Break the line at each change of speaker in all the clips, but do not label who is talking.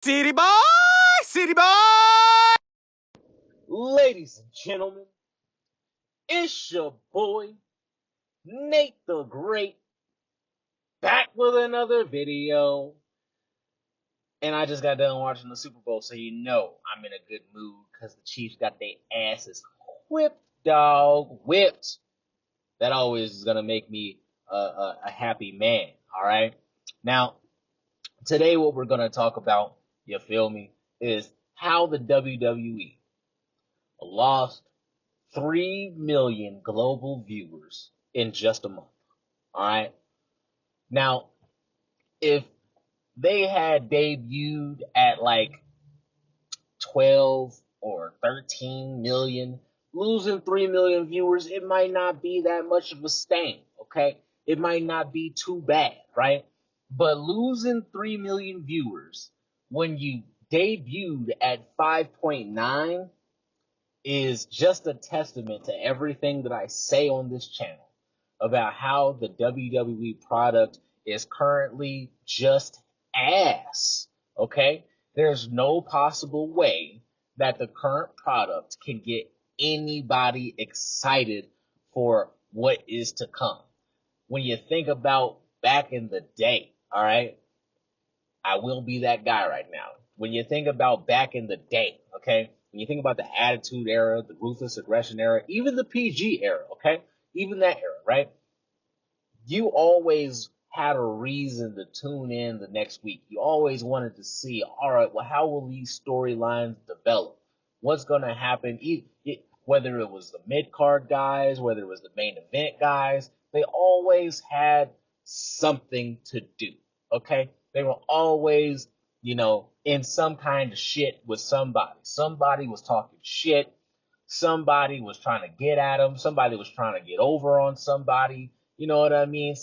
City boy, city boy.
Ladies and gentlemen, it's your boy, Nate the Great, back with another video. And I just got done watching the Super Bowl, so you know I'm in a good mood because the Chiefs got their asses whipped, dog, whipped. That always is going to make me a happy man, all right? Now, today what we're going to talk about, you feel me, is how the WWE lost 3 million global viewers in just a month. All right. Now, if they had debuted at like 12 or 13 million, losing 3 million viewers, it might not be that much of a stain. Okay. It might not be too bad, right? But losing 3 million viewers when you debuted at 5.9 is just a testament to everything that I say on this channel about how the WWE product is currently just ass. Okay? There's no possible way that the current product can get anybody excited for what is to come. When you think about back in the day, all right? I will be that guy right now. When you think about back in the day, okay? When you think about the Attitude Era, the Ruthless Aggression Era, even the PG era, okay? Even that era, right? You always had a reason to tune in the next week. You always wanted to see, all right, well, how will these storylines develop? What's going to happen? Whether it was the mid-card guys, whether it was the main event guys, they always had something to do, okay? They were always, in some kind of shit with somebody. Somebody was talking shit. Somebody was trying to get at them. Somebody was trying to get over on somebody. You know what I mean?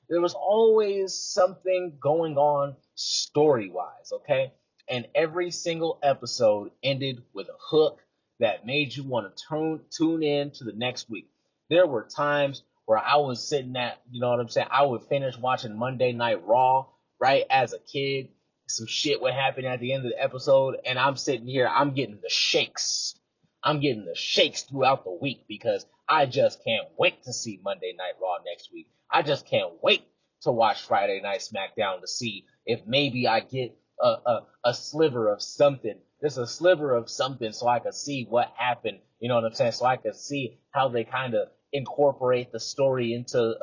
There was always something going on story-wise, okay? And every single episode ended with a hook that made you want to tune in to the next week. There were times where I was sitting at, you know what I'm saying? I would finish watching Monday Night Raw, right, as a kid. Some shit would happen at the end of the episode, and I'm sitting here, I'm getting the shakes. I'm getting the shakes throughout the week because I just can't wait to see Monday Night Raw next week. I just can't wait to watch Friday Night SmackDown to see if maybe I get a sliver of something. Just a sliver of something so I could see what happened. You know what I'm saying? So I could see how they kind of incorporate the story into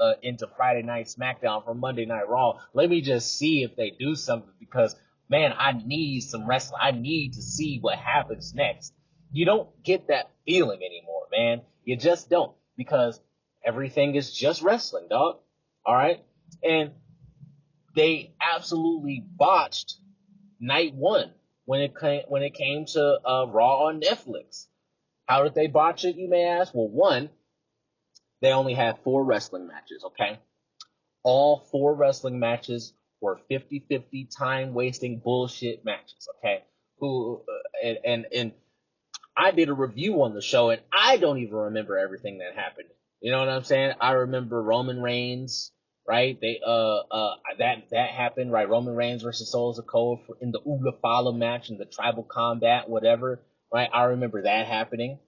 Friday Night SmackDown from Monday Night Raw. Let me just see if they do something because, man, I need some wrestling. I need to see what happens next. You don't get that feeling anymore, man. You just don't because everything is just wrestling, dog. All right? And they absolutely botched night one when it came to Raw on Netflix. How did they botch it, you may ask? Well, one, they only had 4 wrestling matches, okay? All 4 wrestling matches were 50-50 time-wasting bullshit matches, okay? And I did a review on the show, and I don't even remember everything that happened. You know what I'm saying? I remember Roman Reigns, right? That happened, right? Roman Reigns versus Solo Sikoa in the Uga Fala match in the tribal combat, whatever, right? I remember that happening.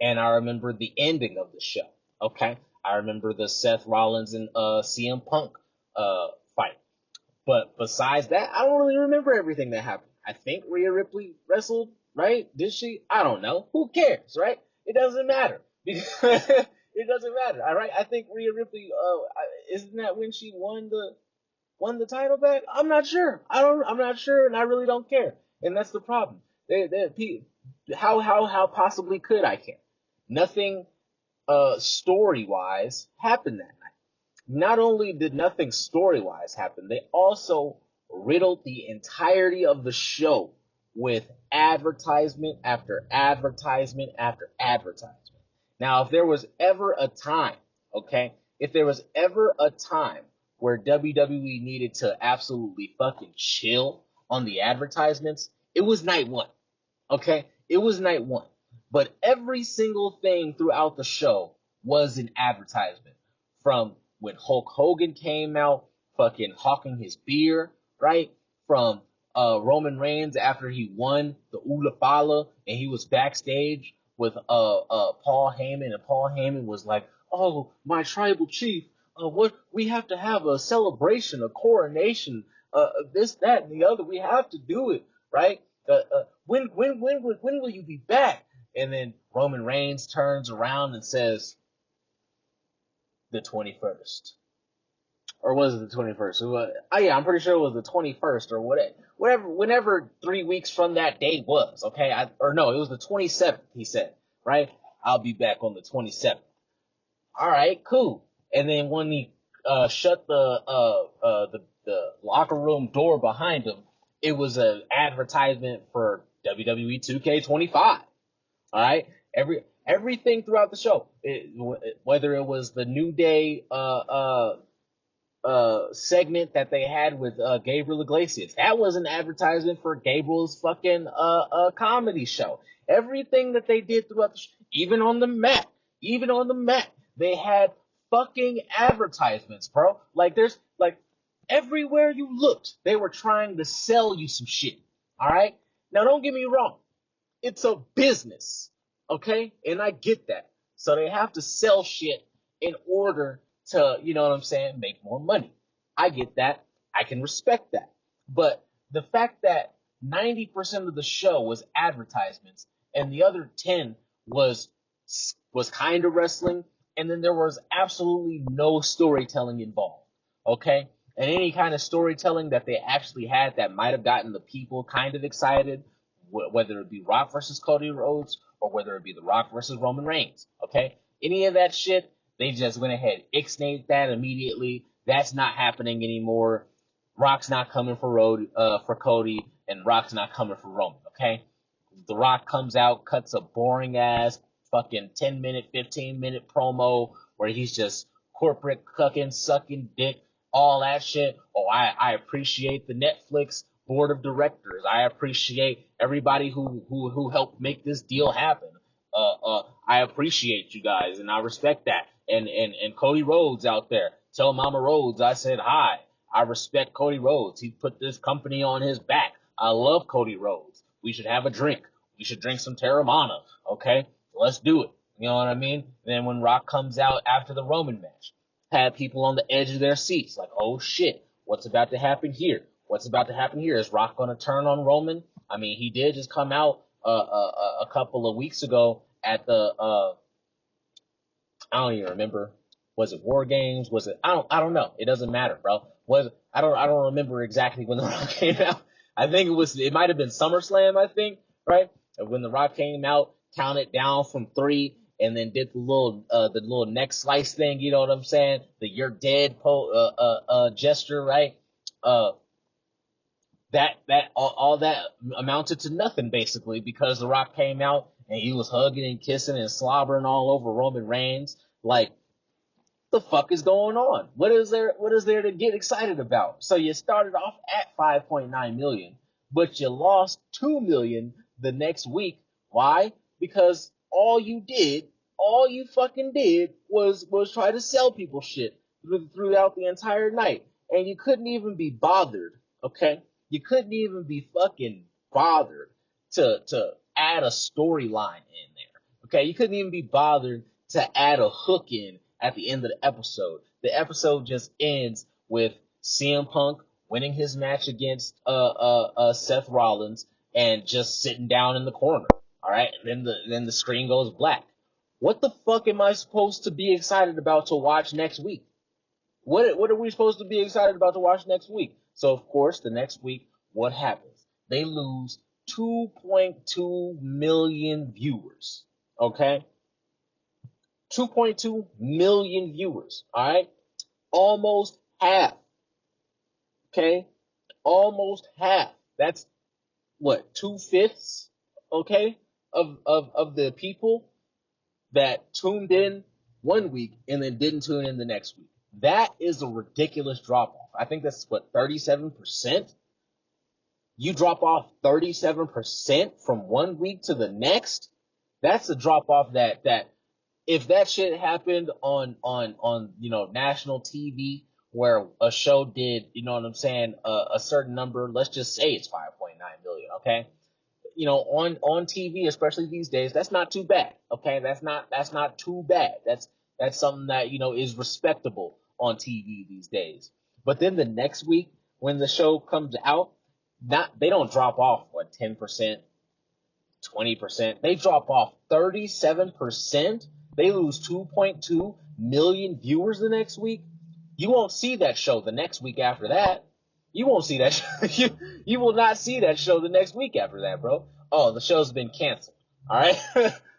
And I remember the ending of the show. Okay, I remember the Seth Rollins and CM Punk fight. But besides that, I don't really remember everything that happened. I think Rhea Ripley wrestled, right? Did she? I don't know. Who cares, right? It doesn't matter. It doesn't matter. All right. I think Rhea Ripley. Isn't that when she won the title back? I'm not sure. I'm not sure, and I really don't care. And that's the problem. How possibly could I care? Nothing story wise happened that night. Not only did nothing story wise happen, they also riddled the entirety of the show with advertisement after advertisement after advertisement. Now, if there was ever a time, okay, if there was ever a time where WWE needed to absolutely fucking chill on the advertisements, it was night one, okay? It was night one. But every single thing throughout the show was an advertisement. From when Hulk Hogan came out, fucking hawking his beer, right? From Roman Reigns after he won the Ulafala and he was backstage with Paul Heyman, and Paul Heyman was like, "Oh, my tribal chief, what we have to have a celebration, a coronation, this, that, and the other. We have to do it, right? When will you be back?" And then Roman Reigns turns around and says, "The 21st." Or was it the 21st? Oh yeah, I'm pretty sure it was the 21st or whatever, whenever 3 weeks from that day was, okay? Or no, it was the 27th, he said, right? "I'll be back on the 27th. All right, cool. And then when he shut the locker room door behind him, it was an advertisement for WWE 2K25. All right, everything throughout the show, whether it was the New Day segment that they had with Gabriel Iglesias, that was an advertisement for Gabriel's fucking comedy show. Everything that they did throughout the show, even on the mat, they had fucking advertisements, bro. Like there's like everywhere you looked, they were trying to sell you some shit. All right, now don't get me wrong, it's a business, okay, and I get that. So they have to sell shit in order to, you know what I'm saying, make more money. I get that. I can respect that. But the fact that 90% of the show was advertisements and the other 10 was kind of wrestling, and then there was absolutely no storytelling involved. Okay? And any kind of storytelling that they actually had that might have gotten the people kind of excited, whether it be Rock versus Cody Rhodes or whether it be The Rock versus Roman Reigns. Okay? Any of that shit, they just went ahead, ixnayed that immediately. That's not happening anymore. Rock's not coming for Cody, and Rock's not coming for Roman, okay? The Rock comes out, cuts a boring ass fucking 10-minute, 15-minute promo where he's just corporate cucking, sucking dick, all that shit. Oh, I appreciate the Netflix board of directors. I appreciate everybody who helped make this deal happen. I appreciate you guys and I respect that. And Cody Rhodes out there, tell Mama Rhodes I said hi. I respect Cody Rhodes. He put this company on his back. I love Cody Rhodes. We should have a drink. We should drink some Terramana. Okay, let's do it. You know what I mean? And then when Rock comes out after the Roman match, had people on the edge of their seats, like, oh shit, what's about to happen here? What's about to happen here? Is Rock gonna turn on Roman? I mean, he did just come out a couple of weeks ago at the I don't even remember. Was it War Games? Was it? I don't know. It doesn't matter, bro. I don't remember exactly when The Rock came out. I think it might have been SummerSlam, I think, right? When The Rock came out, counted down from 3 and then did the little neck slice thing, you know what I'm saying? The "you're dead" gesture, right? All that amounted to nothing basically because The Rock came out and he was hugging and kissing and slobbering all over Roman Reigns. Like, the fuck is going on? What is there to get excited about? So you started off at 5.9 million, but you lost 2 million the next week. Why? Because all you fucking did was try to sell people shit throughout the entire night. And you couldn't even be bothered, okay? You couldn't even be fucking bothered to add a storyline in there, okay? You couldn't even be bothered to add a hook in at the end of the episode. The episode just ends with CM Punk winning his match against Seth Rollins and just sitting down in the corner. All right, and then the screen goes black. What the fuck am I supposed to be excited about to watch next week? What are we supposed to be excited about to watch next week? So of course, the next week, what happens? They lose 2.2 million viewers. Okay? 2.2 million viewers. Alright? Almost half. Okay? Almost half. That's what, 2/5, okay, of the people that tuned in one week and then didn't tune in the next week. That is a ridiculous drop off. I think that's what, 37%? You drop off 37% from one week to the next? That's a drop off that if that shit happened on national TV where a show did, you know what I'm saying, a certain number, let's just say it's 5.9 million, okay? You know, on TV, especially these days, that's not too bad, okay? That's not too bad. That's something that, you know, is respectable on TV these days. But then the next week, when the show comes out, they don't drop off, what, 10%, 20%. They drop off 37%. They lose 2.2 million viewers the next week. You won't see that show the next week after that. You won't see that. You will not see that show the next week after that, bro. Oh, the show's been canceled. All right,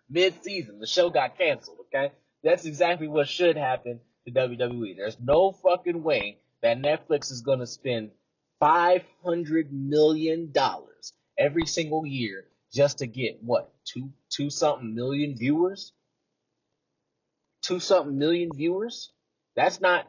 mid-season, the show got canceled. Okay, that's exactly what should happen to WWE. There's no fucking way that Netflix is gonna spend $500 million every single year just to get what, two something million viewers? 2 something million viewers? That's not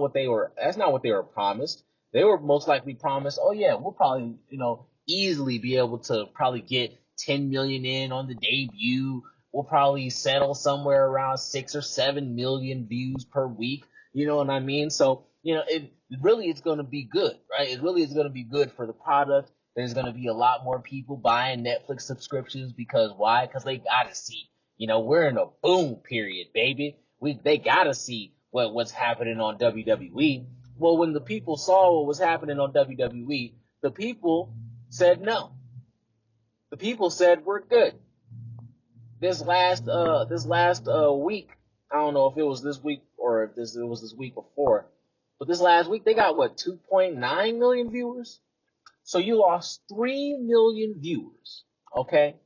what they were promised. They were most likely promised, oh yeah, we'll probably, you know, easily be able to probably get 10 million in on the debut. We'll probably settle somewhere around 6 or 7 million views per week. You know what I mean? So, you know, it really is going to be good, right? It really is going to be good for the product. There's going to be a lot more people buying Netflix subscriptions because why? Because they got to see. You know, we're in a boom period, baby. They got to see what's happening on WWE. Well, when the people saw what was happening on WWE, the people said no. The people said we're good. This last week, I don't know if it was this week or if it was this week before, but this last week they got what, 2.9 million viewers. So you lost 3 million viewers. Okay.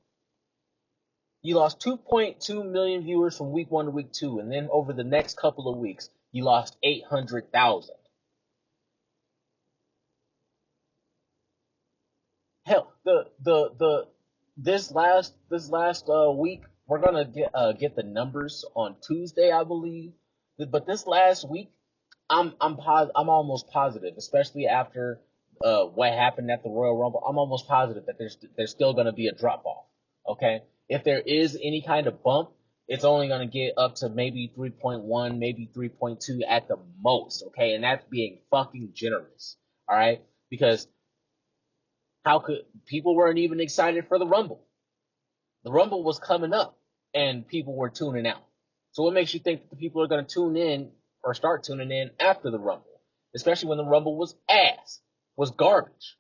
You lost 2.2 million viewers from week 1 to week 2, and then over the next couple of weeks, you lost 800,000. Hell, this last week we're gonna get the numbers on Tuesday, I believe. But this last week, I'm almost positive, especially after what happened at the Royal Rumble. I'm almost positive that there's still gonna be a drop off. Okay, if there is any kind of bump, it's only gonna get up to maybe 3.1, maybe 3.2 at the most. Okay, and that's being fucking generous. All right, because how could people weren't even excited for the Rumble? The Rumble was coming up and people were tuning out. So what makes you think that the people are going to tune in or start tuning in after the Rumble? Especially when the Rumble was ass, was garbage.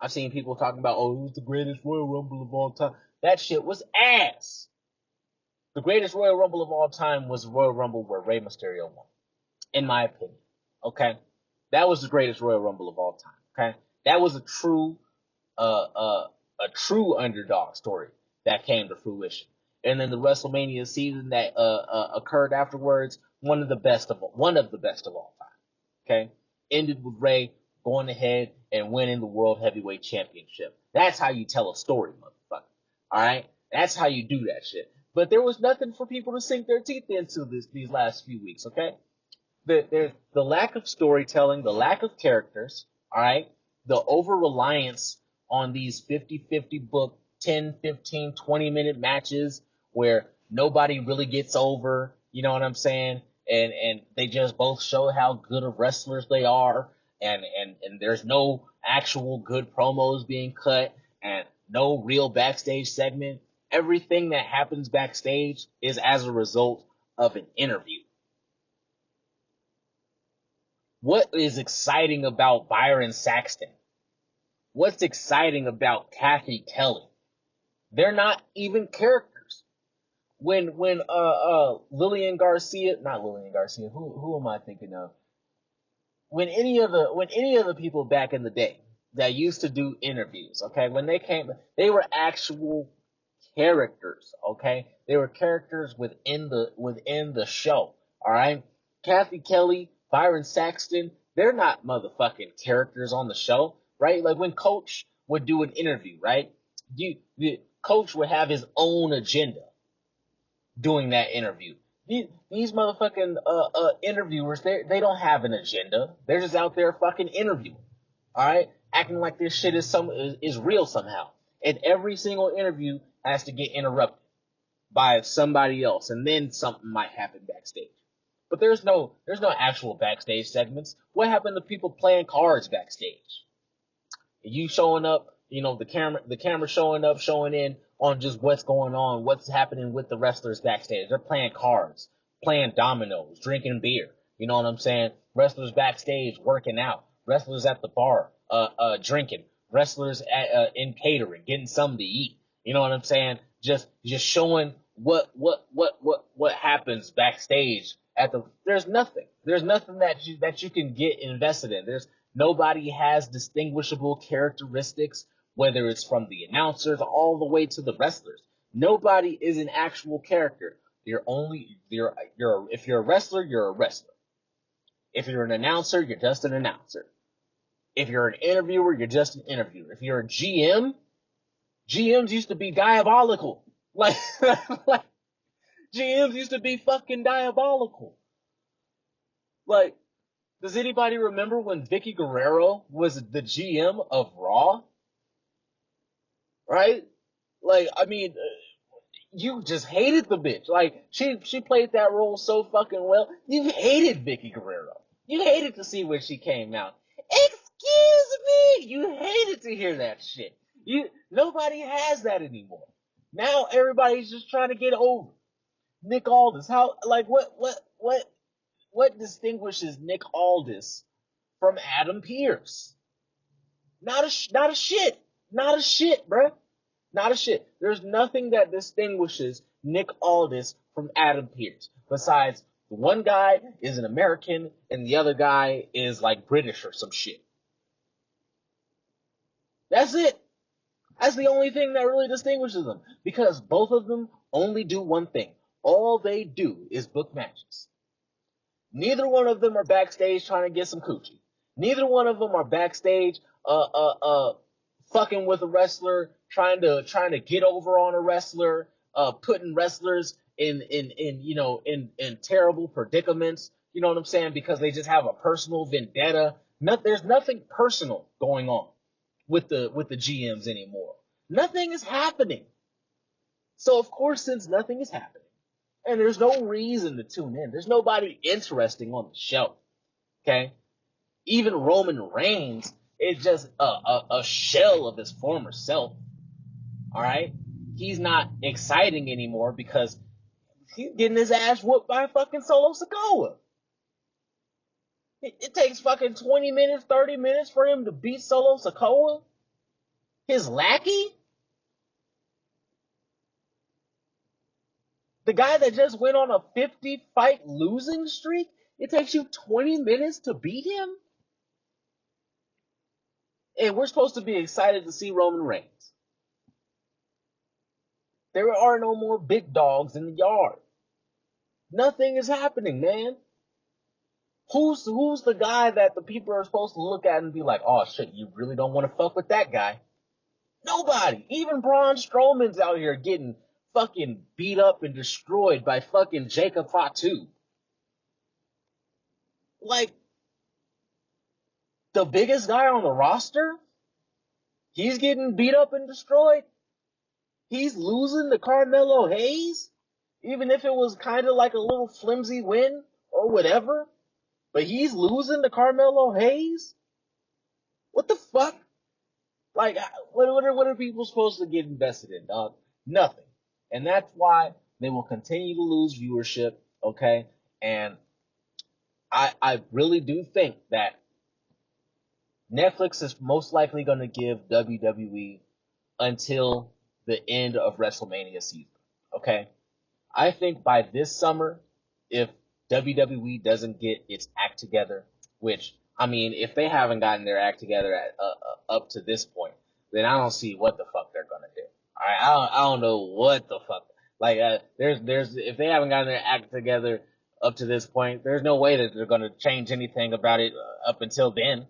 I've seen people talking about, oh, it was the greatest Royal Rumble of all time. That shit was ass. The greatest Royal Rumble of all time was the Royal Rumble where Rey Mysterio won, in my opinion. Okay? That was the greatest Royal Rumble of all time. Okay? That was a true underdog story that came to fruition. And then the WrestleMania season that occurred afterwards, one of the best of all time. Okay, ended with Ray going ahead and winning the World Heavyweight Championship. That's how you tell a story, motherfucker. All right, that's how you do that shit. But there was nothing for people to sink their teeth into these last few weeks. Okay, there's the lack of storytelling, the lack of characters. All right, the over-reliance on these 50-50 book 10, 15, 20-minute matches where nobody really gets over, you know what I'm saying? And they just both show how good of wrestlers they are, and there's no actual good promos being cut, and no real backstage segment. Everything that happens backstage is as a result of an interview. What is exciting about Byron Saxton? What's exciting about Kathy Kelly? They're not even characters. When Lillian Garcia, not Lillian Garcia, who am I thinking of? When any of the people back in the day that used to do interviews, okay, when they came, they were actual characters, okay? They were characters within the show, all right? Kathy Kelly, Byron Saxton, they're not motherfucking characters on the show, right? Like when Coach would do an interview, right? The Coach would have his own agenda doing that interview. These motherfucking interviewers, they don't have an agenda. They're just out there fucking interviewing, all right? Acting like this shit is real somehow. And every single interview has to get interrupted by somebody else, and then something might happen backstage. But there's no actual backstage segments. What happened to people playing cards backstage? You showing up, the camera showing in on just what's going on, what's happening with the wrestlers backstage. They're playing cards, playing dominoes, drinking beer. You know what I'm saying? Wrestlers backstage working out, wrestlers at the bar, drinking, wrestlers in catering, getting something to eat. You know what I'm saying? Just showing what happens backstage there's nothing that you can get invested in. Nobody has distinguishable characteristics, whether it's from the announcers all the way to the wrestlers. Nobody is an actual character. If you're a wrestler, you're a wrestler. If you're an announcer, you're just an announcer. If you're an interviewer, you're just an interviewer. If you're a GM, GMs used to be diabolical. Like GMs used to be fucking diabolical. Like, does anybody remember when Vicky Guerrero was the GM of Raw? Right? Like, I mean, you just hated the bitch. Like, she played that role so fucking well. You hated Vicky Guerrero. You hated to see when she came out. Excuse me! You hated to hear that shit. Nobody has that anymore. Now everybody's just trying to get over Nick Aldis. What distinguishes Nick Aldis from Adam Pearce? Not a shit, bruh. Not a shit. There's nothing that distinguishes Nick Aldis from Adam Pearce. Besides, the one guy is an American and the other guy is like British or some shit. That's it. That's the only thing that really distinguishes them. Because both of them only do one thing. All they do is book matches. Neither one of them are backstage trying to get some coochie. Neither one of them are backstage, fucking with a wrestler, trying to get over on a wrestler, putting wrestlers in terrible predicaments. You know what I'm saying? Because they just have a personal vendetta. There's nothing personal going on with the GMs anymore. Nothing is happening. So of course, since nothing is happening, and there's no reason to tune in. There's nobody interesting on the show. Okay? Even Roman Reigns is just a shell of his former self. Alright? He's not exciting anymore because he's getting his ass whooped by fucking Solo Sikoa. It takes fucking 20 minutes, 30 minutes for him to beat Solo Sikoa? His lackey? The guy that just went on a 50-fight losing streak, it takes you 20 minutes to beat him? And we're supposed to be excited to see Roman Reigns. There are no more big dogs in the yard. Nothing is happening, man. Who's the guy that the people are supposed to look at and be like, oh shit, you really don't want to fuck with that guy? Nobody. Even Braun Strowman's out here getting fucking beat up and destroyed by fucking Jacob Fatu. Like, the biggest guy on the roster, he's getting beat up and destroyed. He's losing to Carmelo Hayes, even if it was kind of like a little flimsy win or whatever. But he's losing to Carmelo Hayes? What the fuck? Like, what are people supposed to get invested in, dog? Nothing. And that's why they will continue to lose viewership, okay? And I really do think that Netflix is most likely going to give WWE until the end of WrestleMania season, okay? I think by this summer, if WWE doesn't get its act together, which, I mean, if they haven't gotten their act together up to this point, then I don't see what the fuck they're going to do. I don't know what the fuck. Like, if they haven't gotten their act together up to this point, there's no way that they're going to change anything about it up until then.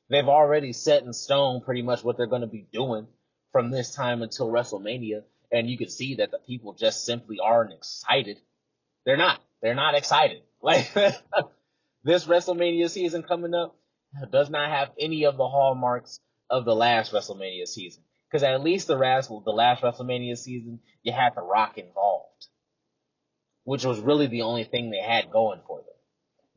They've already set in stone pretty much what they're going to be doing from this time until WrestleMania, and you can see that the people just simply aren't excited. They're not excited. Like, this WrestleMania season coming up does not have any of the hallmarks of the last WrestleMania season. Because at least the last WrestleMania season, you had The Rock involved, which was really the only thing they had going for them.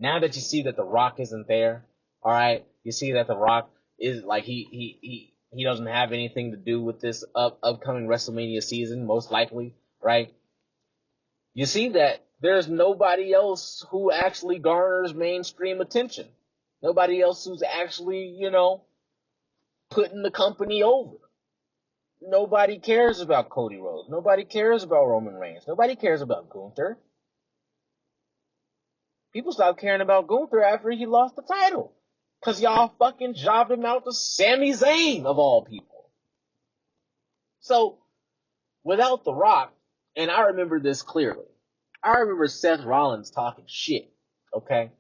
Now that you see that The Rock isn't there, all right, you see that The Rock is like he doesn't have anything to do with this upcoming WrestleMania season, most likely, right? You see that there's nobody else who actually garners mainstream attention. Nobody else who's actually, putting the company over. Nobody cares about Cody Rhodes. Nobody cares about Roman Reigns. Nobody cares about Gunther. People stopped caring about Gunther after he lost the title. Because y'all fucking jobbed him out to Sami Zayn, of all people. So, without The Rock, and I remember this clearly, I remember Seth Rollins talking shit, okay?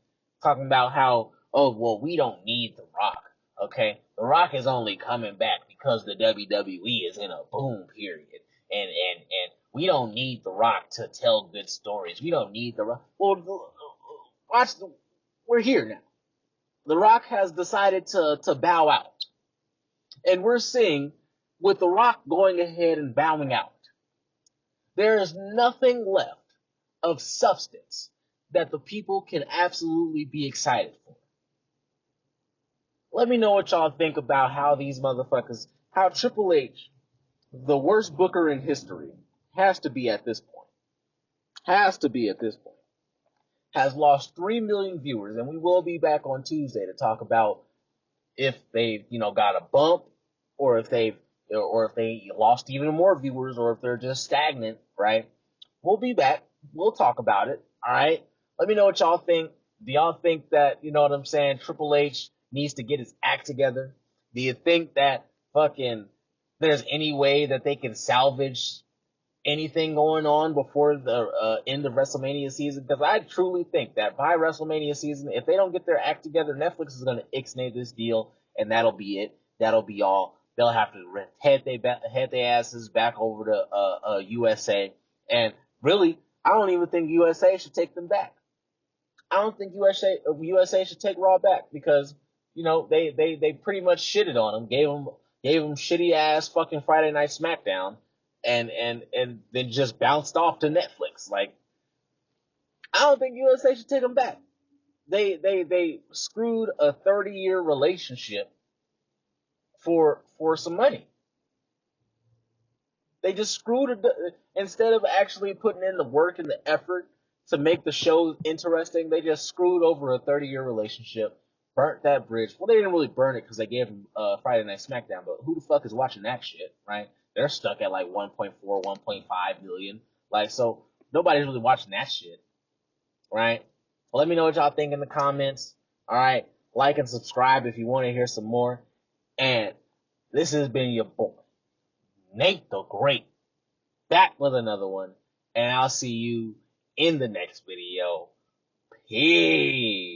Talking about how, oh, well, we don't need The Rock, okay? The Rock is only coming back because the WWE is in a boom period. And we don't need The Rock to tell good stories. We don't need The Rock. Well, we're here now. The Rock has decided to bow out. And we're seeing, with The Rock going ahead and bowing out, there is nothing left of substance that the people can absolutely be excited for. Let me know what y'all think about how these motherfuckers, how Triple H, the worst booker in history, has to be at this point. Has lost 3 million viewers, and we will be back on Tuesday to talk about if they've, got a bump, or if they lost even more viewers, or if they're just stagnant, right? We'll be back. We'll talk about it. All right. Let me know what y'all think. Do y'all think that, Triple H needs to get his act together? Do you think that fucking there's any way that they can salvage anything going on before the end of WrestleMania season? Because I truly think that by WrestleMania season, if they don't get their act together, Netflix is going to ixnay this deal, and that'll be it. That'll be all. They'll have to head their asses back over to USA. And really, I don't even think USA should take them back. I don't think USA should take Raw back because, they pretty much shitted on them, gave them shitty ass fucking Friday Night SmackDown, and then just bounced off to Netflix. Like, I don't think USA should take them back. They screwed a 30-year relationship for some money. They just screwed it instead of actually putting in the work and the effort to make the show interesting. They just screwed over a 30-year relationship, burnt that bridge. Well, they didn't really burn it because they gave them Friday Night SmackDown, but who the fuck is watching that shit, right? They're stuck at like 1.4, 1.5 million. Like, so nobody's really watching that shit, right? Well, let me know what y'all think in the comments. All right, like and subscribe if you want to hear some more. And this has been your boy, Nate the Great, back with another one, and I'll see you in the next video. Peace.